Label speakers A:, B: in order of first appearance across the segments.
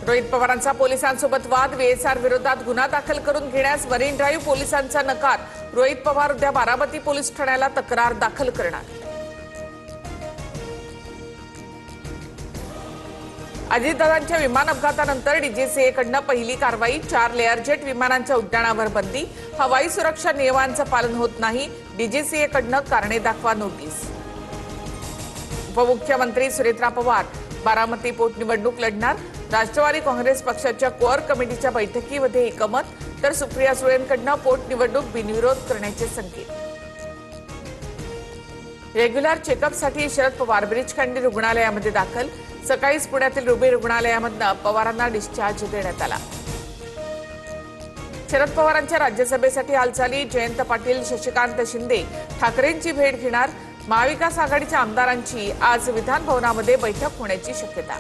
A: रोहित पवारांचा पोलिसांसोबत वाद, VSR विरोधात गुन्हा दाखल करून घेण्यास मरीन ड्राईव्ह पोलिसांचा नकार। रोहित पवार उद्या बारामती पोलीस ठाण्याला तक्रार दाखल करणार। अजितदादांच्या विमान अपघातानंतर DGCA कडून पहिली कारवाई। 4 लेअर जेट विमानांच्या उड्डाणावर बंदी। हवाई सुरक्षा नियमांचं पालन होत नाही, DGCA कडून कारणे दाखवा नोटीस। उपमुख्यमंत्री सुनेत्रा पवार बारामती पोटनिवडणूक लढणार। राष्ट्रवादी काँग्रेस पक्षाच्या कोअर कमिटीच्या बैठकीमध्ये एकमत, तर सुप्रिया सुळेंकडून पोटनिवडणूक बिनविरोध करण्याचे संकेत। रेग्युलर चेकअपसाठी शरद पवार ब्रीचखंडी रुग्णालयामध्ये दाखल। सकाळीच पुण्यातील रुबी रुग्णालयामधून पवारांना डिस्चार्ज देण्यात आला। शरद पवारांच्या राज्यसभेसाठी हालचाली। जयंत पाटील, शशिकांत शिंदे ठाकरेंची भेट घेणार। महाविकास आघाडीच्या आमदारांची आज विधान भवनामध्ये बैठक होण्याची शक्यता।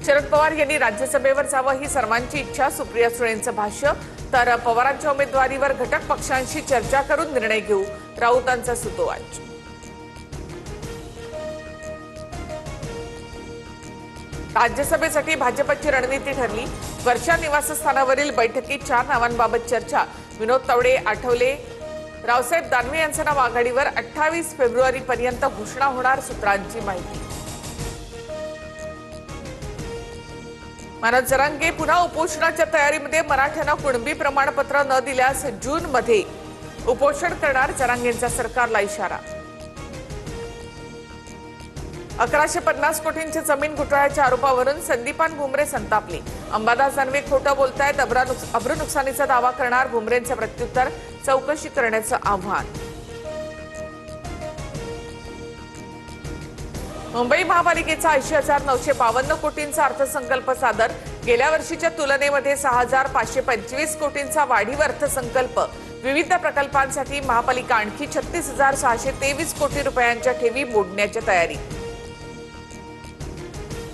A: शरद पवार यांनी राज्यसभेवर जावं ही सर्वांची इच्छा। सुप्रिया सुळेंचं भाष्य। तर पवारांच्या उमेदवारीवर घटक पक्षांशी चर्चा करून निर्णय घेऊ, राऊतांचा सुतोवाच। राज्यसभेसाठी भाजपची रणनीती ठरली। वर्षा निवासस्थानावरील बैठकीत 4 नावांबाबत चर्चा। विनोद तावडे, आठवले, रावसाहेब दानवे यांचं नाव आघाडीवर। 28 फेब्रुवारीपर्यंत घोषणा होणार, सूत्रांची माहिती। मनोज जरांगे पुन्हा उपोषणाच्या तयारीमध्ये। मराठ्यांना कुणबी प्रमाणपत्र न दिल्यास जूनमध्ये उपोषण करणार, जरांगेंचा सरकारला इशारा। 1150 कोटींची जमीन घोटाळ्याच्या आरोपावरून संदीपान भुमरे संतापले। अंबादास दानवे खोटं बोलतायत, अब्रू नुकसानीचा दावा करणार। भुमरेंचं प्रत्युत्तर, चौकशी करण्याचं आव्हान। मुंबई महापालिकेचा 80,952 कोटींचा अर्थसंकल्प सादर। गेल्या वर्षीच्या तुलनेमध्ये 6,525 कोटींचा वाढीव अर्थसंकल्प। विविध प्रकल्पांसाठी महापालिका आणखी 36,623 कोटी रुपयांच्या ठेवी मोडण्याच्या तयारी।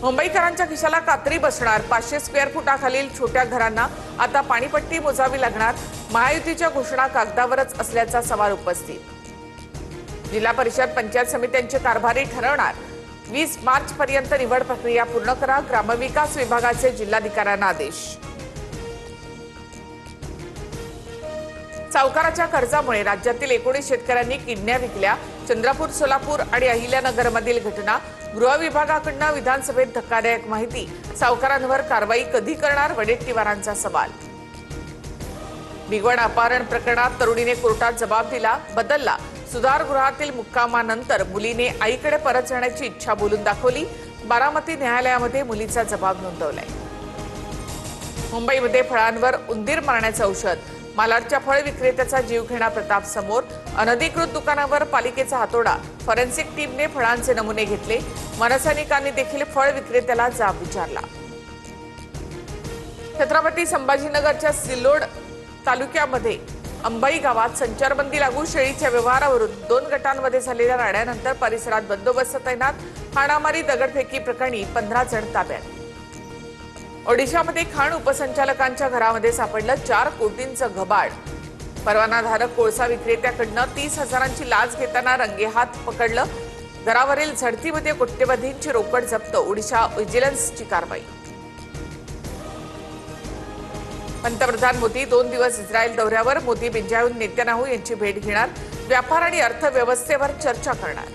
A: मुंबईकरांच्या खिशाला कात्री बसणार। 500 स्क्वेअर फुटाखालील छोट्या घरांना आता पाणीपट्टी मोजावी लागणार। महायुतीच्या घोषणा कागदावरच असल्याचा सवाल उपस्थित। जिल्हा परिषद पंचायत समित्यांचे कारभारी ठरवणार। 20 मार्चपर्यंत निवड प्रक्रिया पूर्ण करा, ग्रामविकास विभागाचे जिल्हाधिकाऱ्यांना आदेश। सावकाराच्या कर्जामुळे राज्यातील 19 शेतकऱ्यांनी किडन्या विकल्या। चंद्रपूर, सोलापूर आणि अहिल्यानगरमधील घटना। गृह विभागाकडून विधानसभेत धक्कादायक माहिती। सावकारांवर कारवाई कधी करणार, वडेट्टीवारांचा सवाल। भिगवण अपहरण प्रकरणात तरुणीने कोर्टात जबाब दिला, बदलला। सुधारगृहातील मुक्कामानंतर मुलीने आईकडे परत जाण्याची इच्छा बोलून दाखवली। बारामती न्यायालयामध्ये मुलीचा जबाब नोंदवलाय। मुंबईमध्ये फळांवर उंदीर मारण्याचं औषध। मालाडच्या फळ विक्रेत्याचा जीव घेणा प्रताप समोर। अनधिकृत दुकानावर पालिकेचा हातोडा। फॉरेन्सिक टीमने फळांचे नमुने घेतले। मनसैनिकांनी देखील फळ विक्रेत्याला जाब विचारला। छत्रपती संभाजीनगरच्या सिल्लोड तालुक्यामध्ये अंबाई गावात संचारबंदी लागू। शेळीच्या व्यवहारावरून 2 गटांमध्ये झालेल्या राड्यानंतर परिसरात बंदोबस्त तैनात। हाणामारी, दगडफेकी प्रकरणी 15 जण ताब्यात। ओडिशामध्ये खाण उपसंचालकांच्या घरामध्ये सापडलं 4 कोटींचं घबाड। परवानाधारक कोळसा विक्रेत्याकडून 30,000ची लाच घेताना रंगेहात पकडलं। घरावरील झडतीमध्ये कोट्यवधींची रोकड जप्त। ओडिशा व्हिजिलन्सची कारवाई। पंतप्रधान मोदी 2 दिवस इस्रायल दौऱ्यावर। मोदी बेंजामिन नेतन्याहू यांची भेट घेणार। व्यापार आणि अर्थव्यवस्थेवर चर्चा करणार।